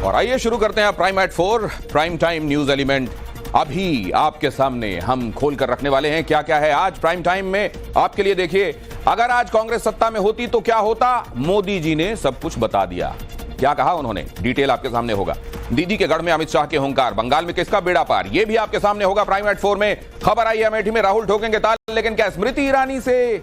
और आइए शुरू करते हैं prime eight 4 prime time news element. अभी आपके सामने हम खोल कर रखने वाले हैं क्या क्या है आज प्राइम टाइम में आपके लिए। देखिए, अगर आज कांग्रेस सत्ता में होती तो क्या होता, मोदी जी ने सब कुछ बता दिया। क्या कहा उन्होंने, डिटेल आपके सामने होगा। दीदी के गढ़ में अमित शाह के हुंकार, बंगाल में किसका बेड़ा पार, यह भी आपके सामने होगा प्राइम एट 4 में। खबर आई अमेठी में राहुल ठोकेंगे ताल, लेकिन क्या स्मृति ईरानी से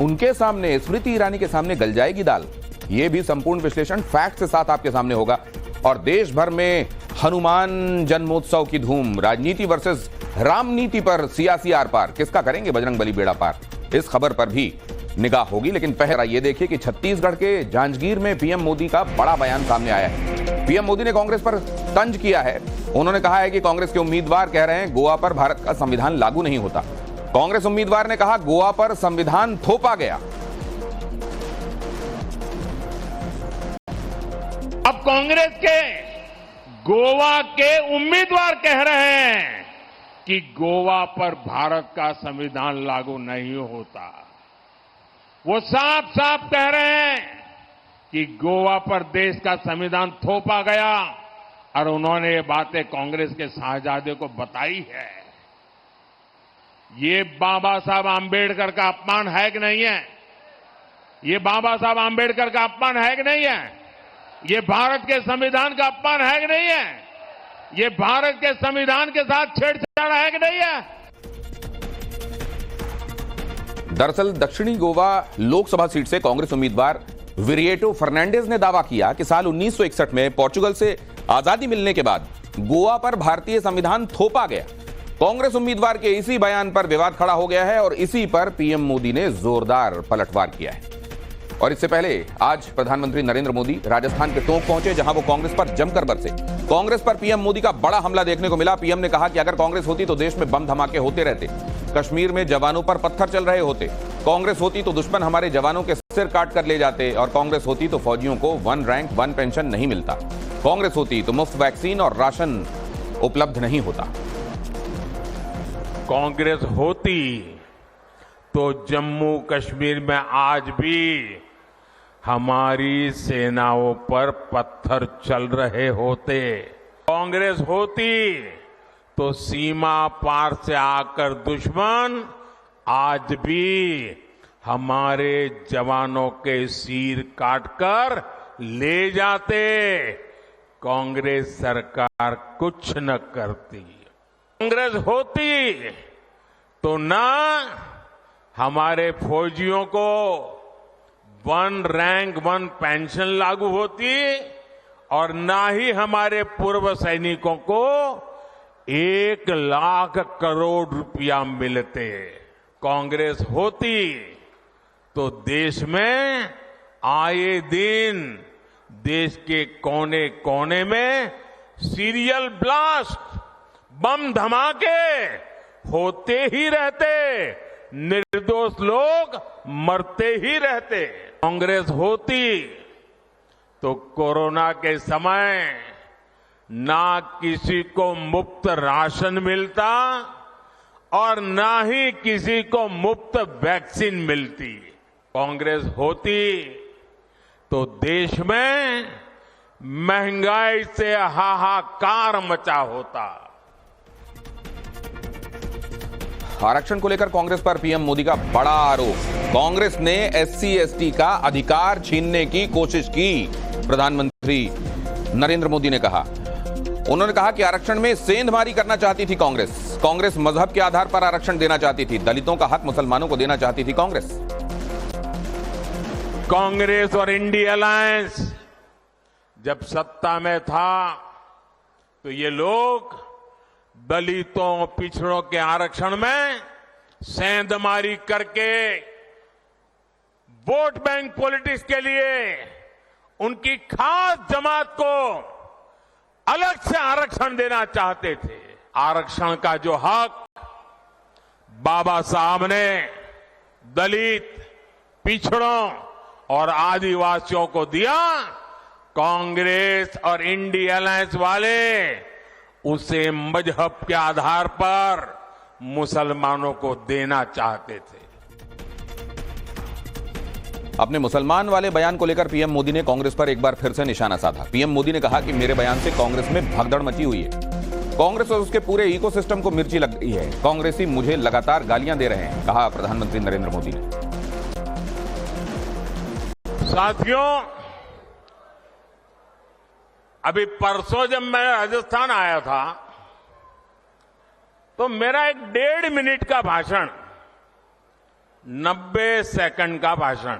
उनके सामने, स्मृति ईरानी के सामने गल जाएगी दाल, यह भी संपूर्ण विश्लेषण फैक्ट के साथ आपके सामने होगा। और देश भर में हनुमान जन्मोत्सव की धूम, राजनीति वर्सेस रामनीति पर सियासी आर पार, किसका करेंगे बजरंगबली बेड़ा पार, इस खबर पर भी निगाह होगी। लेकिन पहले ये देखिए कि छत्तीसगढ़ के जांजगीर में पीएम मोदी का बड़ा बयान सामने आया है। पीएम मोदी ने कांग्रेस पर तंज किया है। उन्होंने कहा है कि कांग्रेस के उम्मीदवार कह रहे हैं गोवा पर भारत का संविधान लागू नहीं होता। कांग्रेस उम्मीदवार ने कहा गोवा पर संविधान थोपा गया। अब कांग्रेस के गोवा के उम्मीदवार कह रहे हैं कि गोवा पर भारत का संविधान लागू नहीं होता। वो साफ साफ कह रहे हैं कि गोवा पर देश का संविधान थोपा गया और उन्होंने ये बातें कांग्रेस के शाहजादे को बताई है। ये बाबा साहब आंबेडकर का अपमान है कि नहीं है? ये बाबा साहब आंबेडकर का अपमान है कि नहीं है? ये भारत के संविधान का अपमान है कि नहीं है? ये भारत के संविधान के साथ छेड़छाड़ है कि नहीं है? दरअसल दक्षिणी गोवा लोकसभा सीट से कांग्रेस उम्मीदवार विरिएटो फर्नांडिस ने दावा किया कि साल 1961 में पोर्चुगल से आजादी मिलने के बाद गोवा पर भारतीय संविधान थोपा गया। कांग्रेस उम्मीदवार के इसी बयान पर विवाद खड़ा हो गया है और इसी पर पीएम मोदी ने जोरदार पलटवार किया है। और इससे पहले आज प्रधानमंत्री नरेंद्र मोदी राजस्थान के टोंक पहुंचे, जहां वो कांग्रेस पर जमकर बरसे। कांग्रेस पर पीएम मोदी का बड़ा हमला देखने को मिला। पीएम ने कहा कि अगर कांग्रेस होती तो देश में बम धमाके होते रहते, कश्मीर में जवानों पर पत्थर चल रहे होते, कांग्रेस होती तो दुश्मन हमारे जवानों के सिर काट कर ले जाते, और कांग्रेस होती तो फौजियों को 1 रैंक 1 पेंशन नहीं मिलता, कांग्रेस होती तो मुफ्त वैक्सीन और राशन उपलब्ध नहीं होता। कांग्रेस होती तो जम्मू कश्मीर में आज भी हमारी सेनाओं पर पत्थर चल रहे होते। कांग्रेस होती तो सीमा पार से आकर दुश्मन आज भी हमारे जवानों के सिर काटकर ले जाते। कांग्रेस सरकार कुछ न करती। कांग्रेस होती तो ना हमारे फौजियों को 1 रैंक 1 पेंशन लागू होती और ना ही हमारे पूर्व सैनिकों को 1 लाख करोड़ रुपया मिलते। कांग्रेस होती तो देश में आए दिन देश के कोने कोने में सीरियल ब्लास्ट, बम धमाके होते ही रहते, निर्दोष लोग मरते ही रहते। कांग्रेस होती तो कोरोना के समय ना किसी को मुफ्त राशन मिलता और ना ही किसी को मुफ्त वैक्सीन मिलती। कांग्रेस होती तो देश में महंगाई से हाहाकार मचा होता। आरक्षण को लेकर कांग्रेस पर पीएम मोदी का बड़ा आरोप। कांग्रेस ने SC/ST का अधिकार छीनने की कोशिश की, प्रधानमंत्री नरेंद्र मोदी ने कहा। उन्होंने कहा कि आरक्षण में सेंधमारी करना चाहती थी कांग्रेस। कांग्रेस मजहब के आधार पर आरक्षण देना चाहती थी, दलितों का हक मुसलमानों को देना चाहती थी कांग्रेस। कांग्रेस और इंडिया अलायंस जब सत्ता में था तो ये लोग दलितों, पिछड़ों के आरक्षण में सेंधमारी करके वोट बैंक पॉलिटिक्स के लिए उनकी खास जमात को अलग से आरक्षण देना चाहते थे। आरक्षण का जो हक बाबा साहब ने दलित, पिछड़ों और आदिवासियों को दिया, कांग्रेस और इंडिया अलायंस वाले उसे मजहब के आधार पर मुसलमानों को देना चाहते थे। अपने मुसलमान वाले बयान को लेकर पीएम मोदी ने कांग्रेस पर एक बार फिर से निशाना साधा। पीएम मोदी ने कहा कि मेरे बयान से कांग्रेस में भगदड़ मची हुई है, कांग्रेस और उसके पूरे इकोसिस्टम को मिर्ची लग गई है, कांग्रेसी मुझे लगातार गालियां दे रहे हैं, कहा प्रधानमंत्री नरेंद्र मोदी ने। साथियों, अभी परसों जब मैं राजस्थान आया था तो मेरा एक 1.5 मिनट का भाषण, 90 सेकंड का भाषण,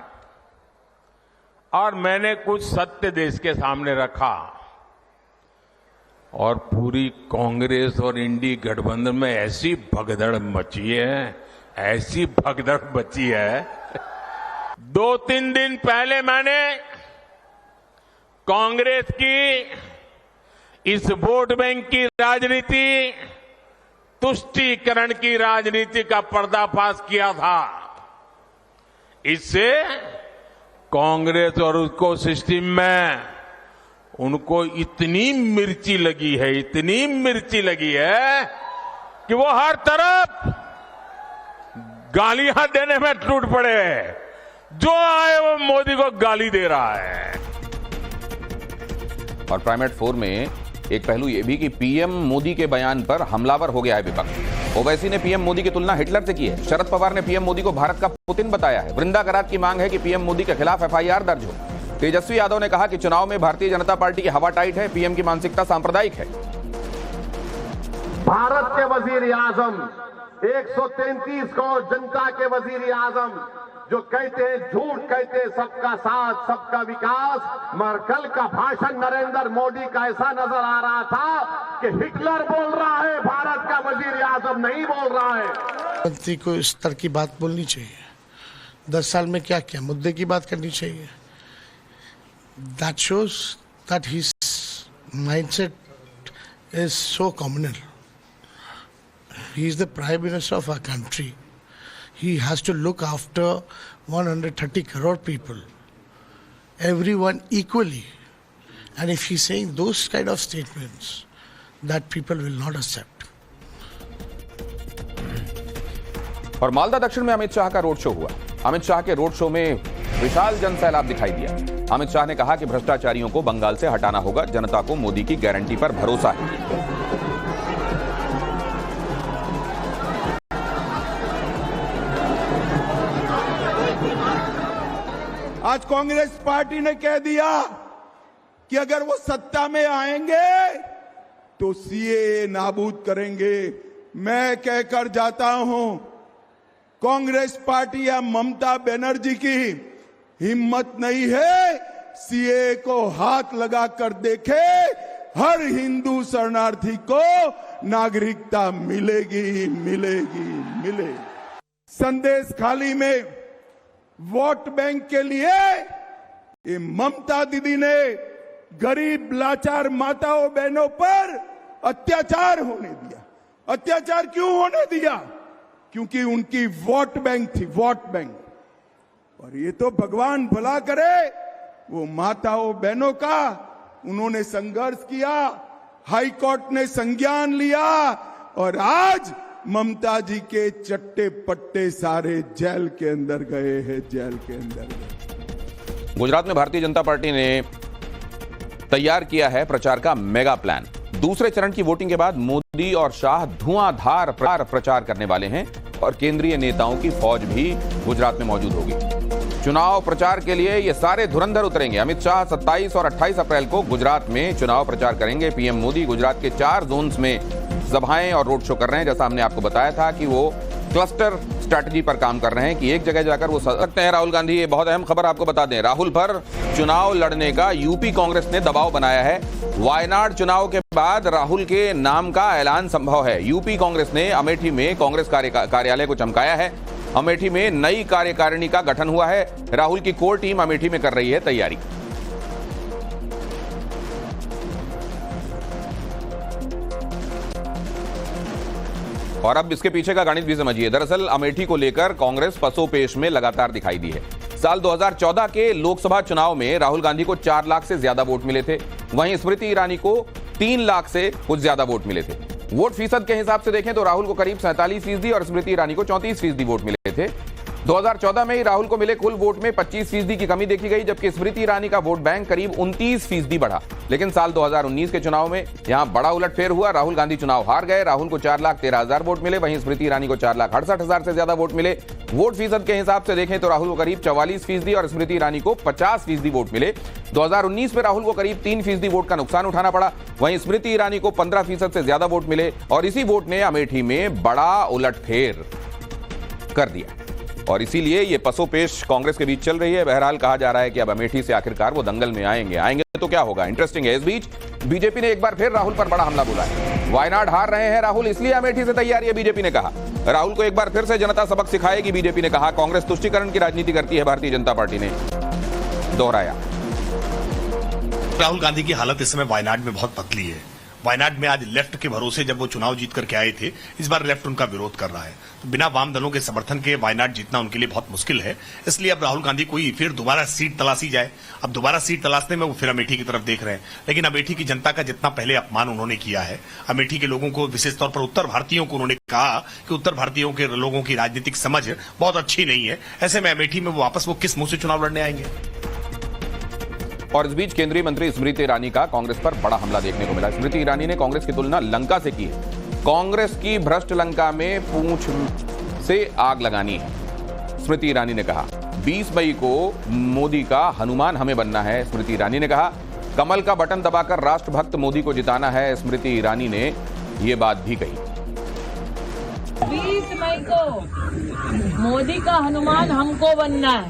और मैंने कुछ सत्य देश के सामने रखा और पूरी कांग्रेस और इंडी गठबंधन में ऐसी भगदड़ मची है, ऐसी भगदड़ मची है। 2-3 दिन पहले मैंने कांग्रेस की इस वोट बैंक की राजनीति, तुष्टीकरण की राजनीति का पर्दाफाश किया था। इससे कांग्रेस और उसको सिस्टम में उनको इतनी मिर्ची लगी है, इतनी मिर्ची लगी है कि वो हर तरफ गालियां देने में टूट पड़े। जो आए वो मोदी को गाली दे रहा है। और प्राइमेट 4 में एक पहलू यह भी कि पीएम मोदी के बयान पर हमलावर हो गया है विपक्ष। ओवैसी ने पीएम मोदी की तुलना हिटलर से की है। शरद पवार ने पीएम मोदी को भारत का पुतिन बताया है। वृंदा करात की मांग है कि पीएम मोदी के खिलाफ एफआईआर दर्ज हो। तेजस्वी यादव ने कहा कि चुनाव में भारतीय जनता पार्टी की हवा टाइट है, पीएम की मानसिकता सांप्रदायिक है। भारत के वजीर आजम 133 करोड़ जनता के वजीर आजम जो कहते हैं, झूठ कहते हैं सबका साथ सबका विकास, मगर कल का भाषण नरेंद्र मोदी का ऐसा नजर आ रहा था कि हिटलर बोल रहा है, भारत का वजीर आजम नहीं बोल रहा है। मंत्री को इस तरह की बात बोलनी चाहिए। 10 साल में क्या क्या मुद्दे की बात करनी चाहिए। That shows that his mindset is so communal. He is the Prime Minister of our country. He has to look after 130 crore people, everyone equally. And if he's saying those kind of statements, that people will not accept. और मालदा दक्षिण में अमित शाह का road show हुआ। अमित शाह के road show में विशाल जनसैलाब दिखाई दिया। अमित शाह ने कहा कि भ्रष्टाचारियों को बंगाल से हटाना होगा, जनता को मोदी की गारंटी पर भरोसा है। आज कांग्रेस पार्टी ने कह दिया कि अगर वो सत्ता में आएंगे तो सीएए नाबूद करेंगे। मैं कहकर जाता हूं, कांग्रेस पार्टी या ममता बनर्जी की हिम्मत नहीं है सीएए को हाथ लगा कर देखे। हर हिंदू शरणार्थी को नागरिकता मिलेगी, मिलेगी, मिलेगी। संदेश खाली में वोट बैंक के लिए ये ममता दीदी ने गरीब लाचार माताओं बहनों पर अत्याचार होने दिया। अत्याचार क्यों होने दिया? क्योंकि उनकी वोट बैंक थी, वोट बैंक। और ये तो भगवान भला करे, वो माताओं बहनों का उन्होंने संघर्ष किया, हाई कोर्ट ने संज्ञान लिया और आज ममता जी के चट्टे पट्टे सारे जेल के अंदर गए हैं, जेल के अंदर गए। गुजरात में भारतीय जनता पार्टी ने तैयार किया है प्रचार का मेगा प्लान। दूसरे चरण की वोटिंग के बाद मोदी और शाह धुआंधार प्रचार करने वाले हैं और केंद्रीय नेताओं की फौज भी गुजरात में मौजूद होगी। चुनाव प्रचार के लिए ये सारे धुरंधर उतरेंगे। अमित शाह 27 और 28 अप्रैल को गुजरात में चुनाव प्रचार करेंगे। पीएम मोदी गुजरात के 4 जोन्स में सभाएं और रोड शो कर रहे हैं। जैसा हमने आपको बताया था कि वो क्लस्टर स्ट्रैटेजी पर काम कर रहे हैं कि एक जगह जाकर वो सकते हैं। राहुल गांधी, ये बहुत अहम खबर आपको बता दें, राहुल पर चुनाव लड़ने का यूपी कांग्रेस ने दबाव बनाया है। वायनाड चुनाव के बाद राहुल के नाम का ऐलान संभव है। यूपी कांग्रेस ने अमेठी में कांग्रेस कार्यालय को चमकाया है। अमेठी में नई कार्यकारिणी का गठन हुआ है। राहुल की कोर टीम अमेठी में कर रही है तैयारी। और अब इसके पीछे का गणित भी समझिए। दरअसल अमेठी को लेकर कांग्रेस पसोपेश में लगातार दिखाई दी है। साल 2014 के लोकसभा चुनाव में राहुल गांधी को 4 लाख से ज्यादा वोट मिले थे। वहीं स्मृति ईरानी को 3 लाख से कुछ ज्यादा वोट मिले थे। वोट फीसद के हिसाब से देखें तो राहुल को करीब 47% और स्मृति ईरानी को 34% वोट मिले थे। 2014 में ही राहुल को मिले कुल वोट में 25% की कमी देखी गई, जबकि स्मृति ईरानी का वोट बैंक करीब 29% बढ़ा। लेकिन साल 2019 के चुनाव में यहां बड़ा उलटफेर हुआ। राहुल गांधी चुनाव हार गए। राहुल को 4,13,000 वोट मिले, वहीं स्मृति ईरानी को 4,68,000 से ज्यादा वोट मिले। वोट फीसद के हिसाब से देखें तो राहुल को करीब 44% और स्मृति ईरानी को 50% वोट मिले। 2019 में राहुल को करीब 3% वोट का नुकसान उठाना पड़ा, वहीं स्मृति ईरानी को 15% से ज्यादा वोट मिले और इसी वोट ने अमेठी में बड़ा उलटफेर कर दिया और इसीलिए ये पसोपेश कांग्रेस के बीच चल रही है। बहरहाल कहा जा रहा है कि अब अमेठी से आखिरकार वो दंगल में आएंगे तो क्या होगा, इंटरेस्टिंग है। इस बीच बीजेपी ने एक बार फिर राहुल पर बड़ा हमला बोला है। वायनाड हार रहे हैं राहुल, इसलिए अमेठी से तैयारी है, बीजेपी ने कहा। राहुल को एक बार फिर से जनता सबक सिखाएगी, बीजेपी ने कहा। कांग्रेस तुष्टीकरण की राजनीति करती है, भारतीय जनता पार्टी ने दोहराया। राहुल गांधी की हालत इस समय वायनाड में बहुत पतली है। वायनाड में आज लेफ्ट के भरोसे जब वो चुनाव जीत करके आए थे, इस बार लेफ्ट उनका विरोध कर रहा है। तो बिना वाम दलों के समर्थन के वायनाड जीतना उनके लिए बहुत मुश्किल है। इसलिए अब राहुल गांधी कोई फिर दोबारा सीट तलाशी जाए। अब दोबारा सीट तलाशने में वो फिर अमेठी की तरफ देख रहे हैं। लेकिन अमेठी की जनता का जितना पहले अपमान उन्होंने किया है, अमेठी के लोगों को, विशेष तौर पर उत्तर भारतीयों को उन्होंने कहा कि उत्तर भारतीयों के लोगों की राजनीतिक समझ बहुत अच्छी नहीं है, ऐसे में अमेठी में वापस वो किस मुंह से चुनाव लड़ने आएंगे। और इस बीच केंद्रीय मंत्री स्मृति ईरानी का कांग्रेस पर बड़ा हमला देखने को मिला। स्मृति ईरानी ने कांग्रेस की तुलना लंका से की है। कांग्रेस की भ्रष्ट लंका में पूंछ से आग लगानी है। स्मृति ईरानी ने कहा 20 मई को मोदी का हनुमान हमें बनना है। स्मृति ईरानी ने कहा कमल का बटन दबाकर राष्ट्रभक्त मोदी को जिताना है। स्मृति ईरानी ने यह बात भी कही। 20 मई को मोदी का हनुमान हमको बनना है।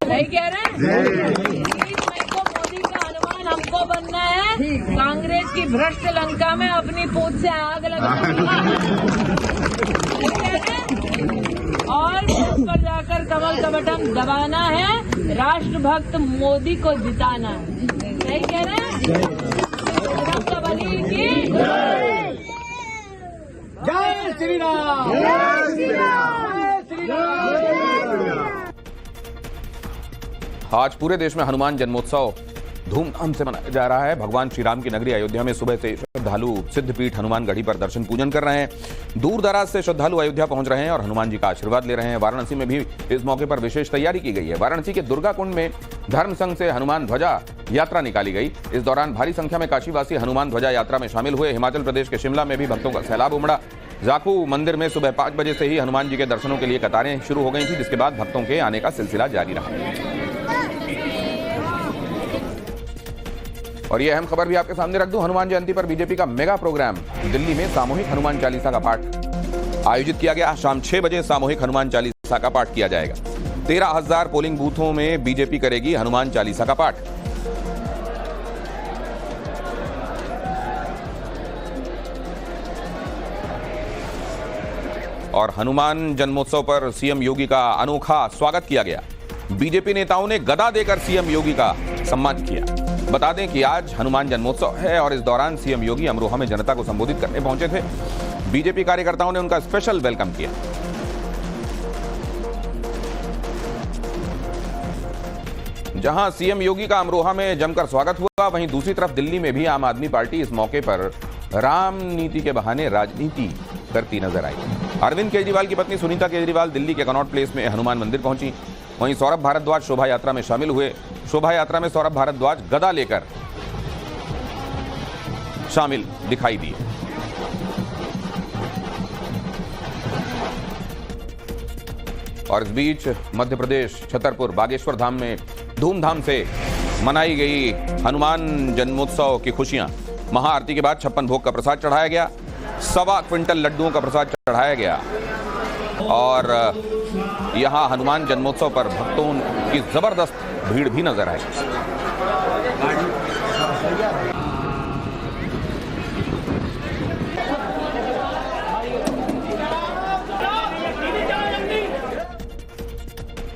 सही कह रहे हैं? 20 मई को मोदी का हनुमान हमको बनना है। कांग्रेस की भ्रष्ट लंका में अपनी पूंछ से आग लगानी और उस पर जाकर कमल का बटन दबाना है। राष्ट्रभक्त मोदी को जिताना है। सही कह रहे हैं? बली की जय श्री राम, जय श्री राम, जय श्री राम। आज पूरे देश में हनुमान जन्मोत्सव धूमधाम से मनाया जा रहा है। भगवान श्री राम की नगरी अयोध्या में सुबह से श्रद्धालु सिद्धपीठ हनुमानगढ़ी पर दर्शन पूजन कर रहे हैं। दूर दराज से श्रद्धालु अयोध्या पहुंच रहे हैं और हनुमान जी का आशीर्वाद ले रहे हैं। वाराणसी में भी इस मौके पर विशेष तैयारी की गई है। वाराणसी के दुर्गा कुंड में धर्म संघ से हनुमान ध्वजा यात्रा निकाली गई। इस दौरान भारी संख्या में काशीवासी हनुमान ध्वजा यात्रा में शामिल हुए। हिमाचल प्रदेश के शिमला में भी भक्तों का सैलाब उमड़ा। जाखू मंदिर में सुबह 5 बजे से ही हनुमान जी के दर्शनों के लिए कतारें शुरू हो गई थी, जिसके बाद भक्तों के आने का सिलसिला जारी रहा। और यह अहम खबर भी आपके सामने रख दूं। हनुमान जयंती पर बीजेपी का मेगा प्रोग्राम। दिल्ली में सामूहिक हनुमान चालीसा का पाठ आयोजित किया गया। शाम 6 बजे सामूहिक हनुमान चालीसा का पाठ किया जाएगा। 13,000 पोलिंग बूथों में बीजेपी करेगी हनुमान चालीसा का पाठ। और हनुमान जन्मोत्सव पर सीएम योगी का अनोखा स्वागत किया गया। बीजेपी नेताओं ने गदा देकर सीएम योगी का सम्मान किया। बता दें कि आज हनुमान जन्मोत्सव है और इस दौरान सीएम योगी अमरोहा में जनता को संबोधित करने पहुंचे थे। बीजेपी कार्यकर्ताओं ने उनका स्पेशल वेलकम किया। जहां सीएम योगी का अमरोहा में जमकर स्वागत हुआ, वहीं दूसरी तरफ दिल्ली में भी आम आदमी पार्टी इस मौके पर राम नीति के बहाने राजनीति करती नजर आई। अरविंद केजरीवाल की पत्नी सुनीता केजरीवाल दिल्ली के कनॉट प्लेस में हनुमान मंदिर पहुंची। वहीं सौरभ भारद्वाज शोभा यात्रा में शामिल हुए। शोभा यात्रा में सौरभ भारद्वाज गदा लेकर शामिल दिखाई दिए। और इस बीच मध्य प्रदेश छतरपुर बागेश्वर धाम में धूमधाम से मनाई गई हनुमान जन्मोत्सव की खुशियां। महाआरती के बाद 56 भोग का प्रसाद चढ़ाया गया। 1.25 क्विंटल लड्डुओं का प्रसाद चढ़ाया गया। और यहां हनुमान जन्मोत्सव पर भक्तों की जबरदस्त भीड़ भी नजर आई।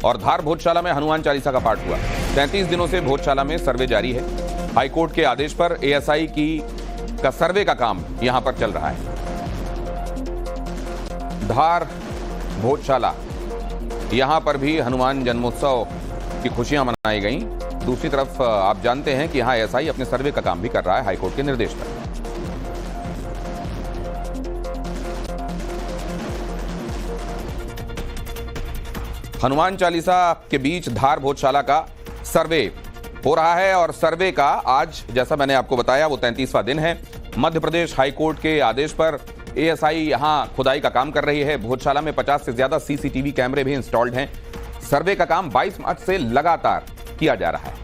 और धार भोजशाला में हनुमान चालीसा का पाठ हुआ। 33 दिनों से भोजशाला में सर्वे जारी है। हाईकोर्ट के आदेश पर एएसआई का सर्वे का काम यहां पर चल रहा है। धार भोजशाला, यहां पर भी हनुमान जन्मोत्सव की खुशियां मनाई गईं। दूसरी तरफ आप जानते हैं कि यहां एएसआई अपने सर्वे का काम भी कर रहा है हाईकोर्ट के निर्देश पर। हनुमान चालीसा के बीच धार भोजशाला का सर्वे हो रहा है और सर्वे का आज, जैसा मैंने आपको बताया, वो 33वां दिन है। मध्य प्रदेश हाईकोर्ट के आदेश पर एएसआई यहां खुदाई का काम कर रही है। भोजशाला में 50 से ज्यादा सीसीटीवी कैमरे भी इंस्टॉल्ड हैं। सर्वे का काम 22 मार्च से लगातार किया जा रहा है।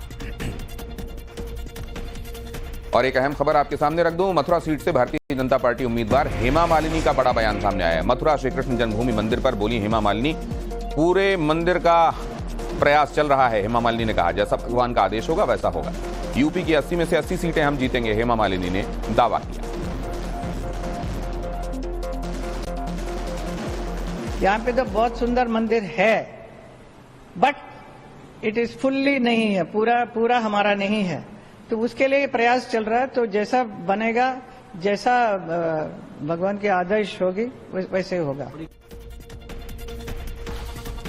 और एक अहम खबर आपके सामने रख दूं, मथुरा सीट से भारतीय जनता पार्टी उम्मीदवार हेमा मालिनी का बड़ा बयान सामने आया है। मथुरा श्री कृष्ण जन्मभूमि मंदिर पर बोली हेमा मालिनी, पूरे मंदिर का प्रयास चल रहा है। हेमा मालिनी ने कहा, जैसा भगवान का आदेश होगा वैसा होगा। यूपी की 80 में से 80 सीटें हम जीतेंगे, हेमा मालिनी ने दावा किया। यहाँ पे तो बहुत सुंदर मंदिर है, बट इट इज फुल्ली नहीं है, पूरा हमारा नहीं है, तो उसके लिए प्रयास चल रहा है। तो जैसा बनेगा, जैसा भगवान के आदेश होगी वैसे होगा।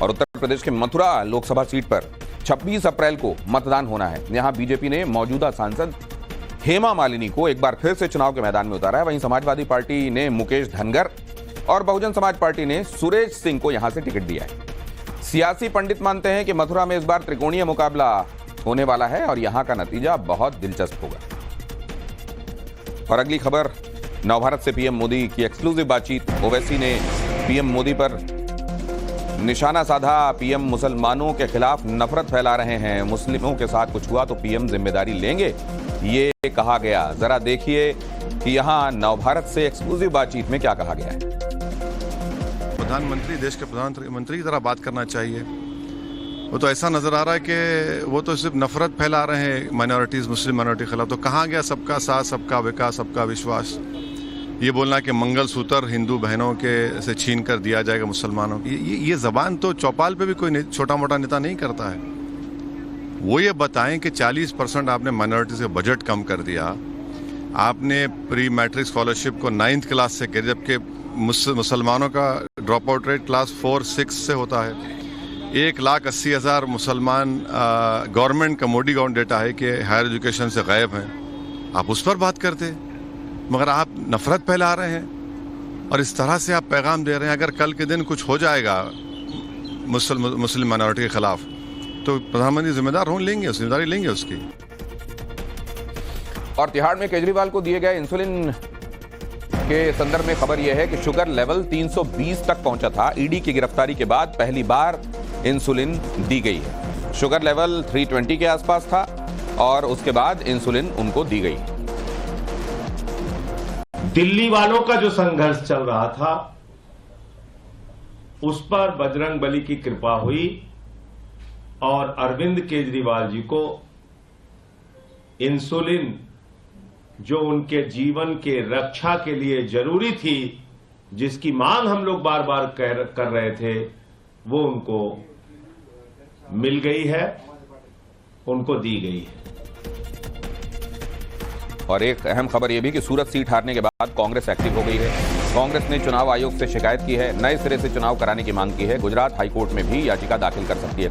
और उत्तर प्रदेश के मथुरा लोकसभा सीट पर 26 अप्रैल को मतदान होना है। यहां बीजेपी ने मौजूदा सांसद हेमा मालिनी को एक बार फिर से चुनाव के मैदान में उतारा है। वहीं समाजवादी पार्टी ने मुकेश धनगर और बहुजन समाज पार्टी ने सुरेश सिंह को यहां से टिकट दिया है। सियासी पंडित मानते हैं कि मथुरा में इस बार त्रिकोणीय मुकाबला होने वाला है और यहां का नतीजा बहुत दिलचस्प होगा। और अगली खबर, नवभारत से पीएम मोदी की एक्सक्लूसिव बातचीत। ओवैसी ने पीएम मोदी पर निशाना साधा। पीएम मुसलमानों के खिलाफ नफरत फैला रहे हैं, मुस्लिमों के साथ कुछ हुआ तो पीएम जिम्मेदारी लेंगे, ये कहा गया। जरा देखिए कि यहां नवभारत से एक्सक्लूसिव बातचीत में क्या कहा गया है। प्रधानमंत्री, देश के प्रधानमंत्री की तरह बात करना चाहिए। वो तो ऐसा नजर आ रहा है कि वो तो सिर्फ नफरत फैला रहे हैं माइनॉरिटीज, मुस्लिम माइनॉरिटी के खिलाफ। तो कहाँ गया सबका साथ, सबका विकास, सबका विश्वास? ये बोलना कि मंगलसूत्र हिंदू बहनों के से छीन कर दिया जाएगा मुसलमानों की, ये जबान तो चौपाल पे भी कोई छोटा मोटा नेता नहीं करता है। वो ये बताएं कि 40% आपने माइनॉरिटीज का बजट कम कर दिया, आपने प्री मैट्रिक स्कॉलरशिप को 9th क्लास से किया, जबकि मुसलमानों का ड्रॉप आउट रेट क्लास 4-6 से होता है। 1,80,000 मुसलमान गवर्नमेंट का मोदी गवर्नमेंट डेटा है कि हायर एजुकेशन से गायब हैं। आप उस पर बात करते, मगर आप नफरत फैला रहे हैं और इस तरह से आप पैगाम दे रहे हैं। अगर कल के दिन कुछ हो जाएगा मुस्लिम माइनॉरिटी के खिलाफ तो प्रधानमंत्री जिम्मेदार लेंगे, जिम्मेदारी लेंगे उसकी। और तिहाड़ में केजरीवाल को दिए गए इंसुलिन के संदर्भ में खबर यह है कि शुगर लेवल 320 तक पहुंचा था। ईडी की गिरफ्तारी के बाद पहली बार इंसुलिन दी गई है। शुगर लेवल 320 के आसपास था और उसके बाद इंसुलिन उनको दी गई। दिल्ली वालों का जो संघर्ष चल रहा था उस पर बजरंग बली की कृपा हुई और अरविंद केजरीवाल जी को इंसुलिन जो उनके जीवन के रक्षा के लिए जरूरी थी, जिसकी मांग हम लोग बार बार कर रहे थे, वो उनको मिल गई है, उनको दी गई है। और एक अहम खबर यह भी कि सूरत सीट हारने के बाद कांग्रेस एक्टिव हो गई है। कांग्रेस ने चुनाव आयोग से शिकायत की है, नए सिरे से चुनाव कराने की मांग की है। गुजरात हाईकोर्ट में भी याचिका दाखिल कर सकती है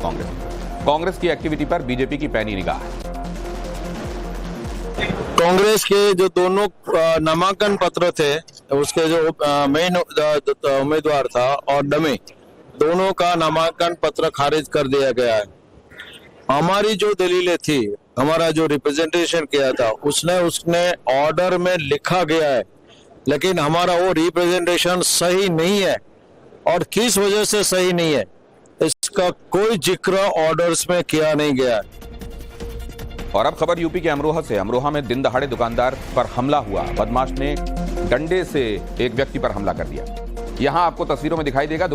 कांग्रेस की एक्टिविटी पर बीजेपी की पैनी निगाह है। कांग्रेस के जो दोनों नामांकन पत्र थे, उसके जो मेन उम्मीदवार था और डमी, दोनों का नामांकन पत्र खारिज कर दिया गया है। हमारी जो दलीलें थी, हमारा जो रिप्रेजेंटेशन किया था, उसने ऑर्डर में लिखा गया है, लेकिन हमारा वो रिप्रेजेंटेशन सही नहीं है। और किस वजह से सही नहीं है, इसका कोई जिक्र ऑर्डर्स में किया नहीं गया है। और अब खबर यूपी के अमरोहा से। अमरोहा में दिन दहाड़े दुकानदार पर हमला हुआ। बदमाश ने डंडे से एक व्यक्ति पर हमला कर दिया। यहां आपको तस्वीरों में दिखाई देगा।